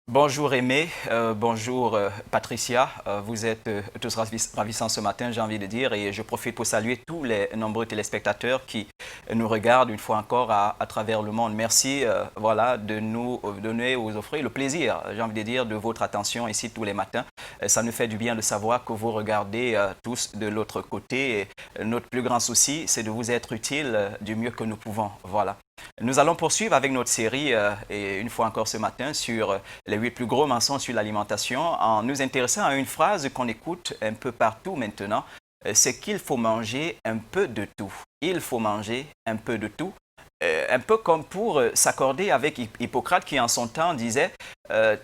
Bonjour Aimé, bonjour Patricia, vous êtes tous ravissants ce matin, j'ai envie de dire, et je profite pour saluer tous les nombreux téléspectateurs qui nous regardent une fois encore à travers le monde. Merci voilà, de nous donner, vous offrir le plaisir, j'ai envie de dire, de votre attention ici tous les matins. Ça nous fait du bien de savoir que vous regardez tous de l'autre côté. Et notre plus grand souci, c'est de vous être utile du mieux que nous pouvons. Voilà. Nous allons poursuivre avec notre série, et une fois encore ce matin, sur les 8 plus gros mensonges sur l'alimentation, en nous intéressant à une phrase qu'on écoute un peu partout maintenant, c'est qu'il faut manger un peu de tout. Il faut manger un peu de tout. Un peu comme pour s'accorder avec Hippocrate qui en son temps disait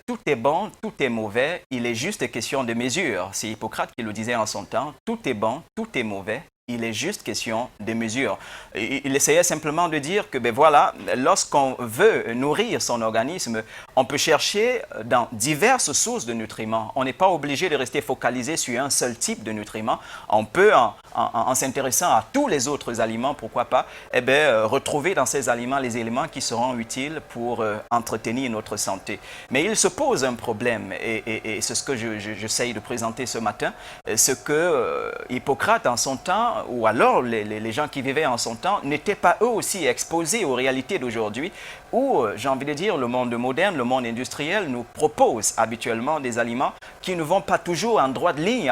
tout est bon, tout est mauvais, il est juste question de mesure. C'est Hippocrate qui le disait en son temps, tout est bon, tout est mauvais, il est juste question de mesure. Il essayait simplement de dire que, ben voilà, lorsqu'on veut nourrir son organisme, on peut chercher dans diverses sources de nutriments. On n'est pas obligé de rester focalisé sur un seul type de nutriments. On peut, en s'intéressant à tous les autres aliments, pourquoi pas, retrouver dans ces aliments les éléments qui seront utiles pour entretenir notre santé. Mais il se pose un problème, et c'est ce que j'essaye de présenter ce matin, ce que Hippocrate en son temps, ou alors les gens qui vivaient en son temps, n'étaient pas eux aussi exposés aux réalités d'aujourd'hui, où, j'ai envie de dire, le monde moderne, le monde industriel nous propose habituellement des aliments qui ne vont pas toujours en droite ligne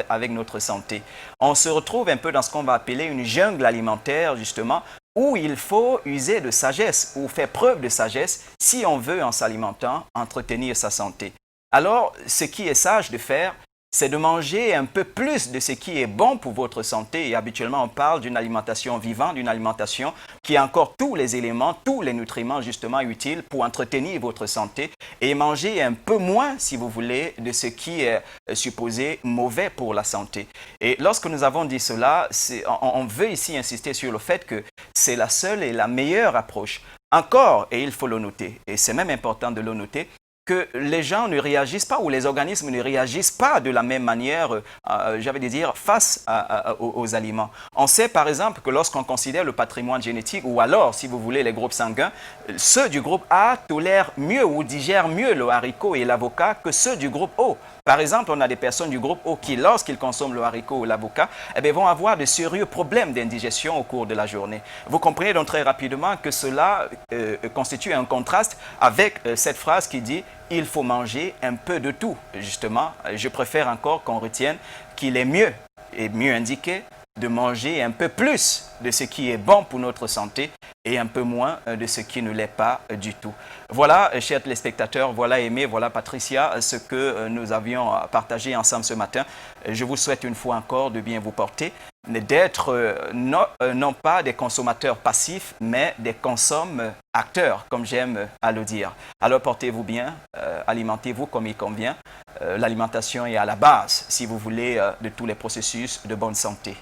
avec notre santé. On se retrouve un peu dans ce qu'on va appeler une jungle alimentaire, justement, où il faut user de sagesse ou faire preuve de sagesse si on veut, en s'alimentant, entretenir sa santé. Alors, ce qui est sage de faire, c'est de manger un peu plus de ce qui est bon pour votre santé. Et habituellement, on parle d'une alimentation vivante, d'une alimentation qui a encore tous les éléments, tous les nutriments justement utiles pour entretenir votre santé et manger un peu moins, si vous voulez, de ce qui est supposé mauvais pour la santé. Et lorsque nous avons dit cela, on veut ici insister sur le fait que c'est la seule et la meilleure approche. Encore, et il faut le noter, et c'est même important de le noter, que les gens ne réagissent pas ou les organismes ne réagissent pas de la même manière, j'avais de dire, face aux aliments. On sait par exemple que lorsqu'on considère le patrimoine génétique ou alors, si vous voulez, les groupes sanguins, ceux du groupe A tolèrent mieux ou digèrent mieux le haricot et l'avocat que ceux du groupe O. Par exemple, on a des personnes du groupe O qui, lorsqu'ils consomment le haricot ou l'avocat, vont avoir de sérieux problèmes d'indigestion au cours de la journée. Vous comprenez donc très rapidement que cela constitue un contraste avec cette phrase qui dit « il faut manger un peu de tout ». Justement, je préfère encore qu'on retienne qu'il est mieux et mieux indiqué de manger un peu plus de ce qui est bon pour notre santé et un peu moins de ce qui ne l'est pas du tout. Voilà, chers téléspectateurs, voilà Aimé, voilà Patricia, ce que nous avions partagé ensemble ce matin. Je vous souhaite une fois encore de bien vous porter, d'être non pas des consommateurs passifs, mais des consommateurs, comme j'aime à le dire. Alors portez-vous bien, alimentez-vous comme il convient. L'alimentation est à la base, si vous voulez, de tous les processus de bonne santé.